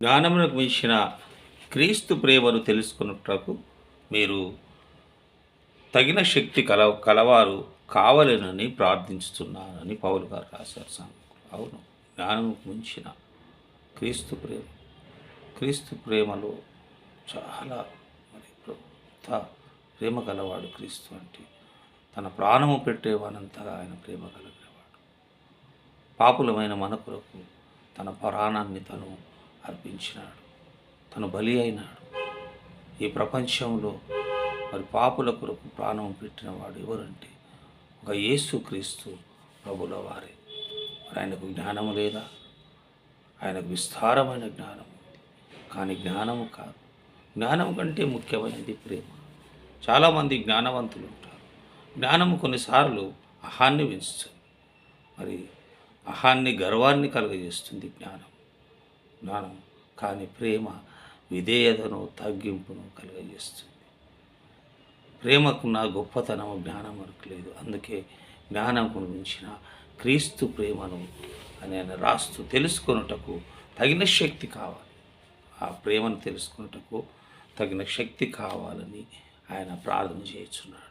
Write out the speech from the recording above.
జ్ఞానమునకు మించిన క్రీస్తు ప్రేమను తెలుసుకున్నటకు మీరు తగిన శక్తి కలవారు కావాలనని ప్రార్థించుతున్నానని పౌలు గారు రాశారు సామెతలు. అవును, జ్ఞానముకు మించిన క్రీస్తు ప్రేమలో చాలా ప్రేమ గలవాడు. క్రీస్తు అంటే తన ప్రాణము పెట్టేవానంతగా ఆయన ప్రేమ కలిగినవాడు. పాపులమైన మన కొరకు తన ప్రాణాన్ని తను అర్పించినాడు, తను బలి అయినాడు. ఈ ప్రపంచంలో పాపుల కొరకు ప్రాణం పెట్టినవాడు ఎవరంటే ఒక యేసుక్రీస్తు ప్రభుల వారే. ఆయనకు జ్ఞానము లేదా? ఆయనకు విస్తారమైన జ్ఞానం ఉంది, కానీ జ్ఞానము కాదు. జ్ఞానం కంటే ముఖ్యమైనది ప్రేమ. చాలామంది జ్ఞానవంతులు ఉంటారు. జ్ఞానము కొన్నిసార్లు అహాన్ని పెంచుతుంది, అహాన్ని గర్వాన్ని కలుగజేస్తుంది జ్ఞానం. కానీ ప్రేమ విధేయతను తగ్గింపును కలుగజేస్తుంది. ప్రేమకున్న గొప్పతనము జ్ఞానం వరకు లేదు. అందుకే జ్ఞానంకు మించిన క్రీస్తు ప్రేమను ఆయన రాస్తూ తెలుసుకొనుటకు తగిన శక్తి కావాలి. ఆ ప్రేమను తెలుసుకొనుటకు తగిన శక్తి కావాలని ఆయన ప్రార్థన చేస్తున్నాడు.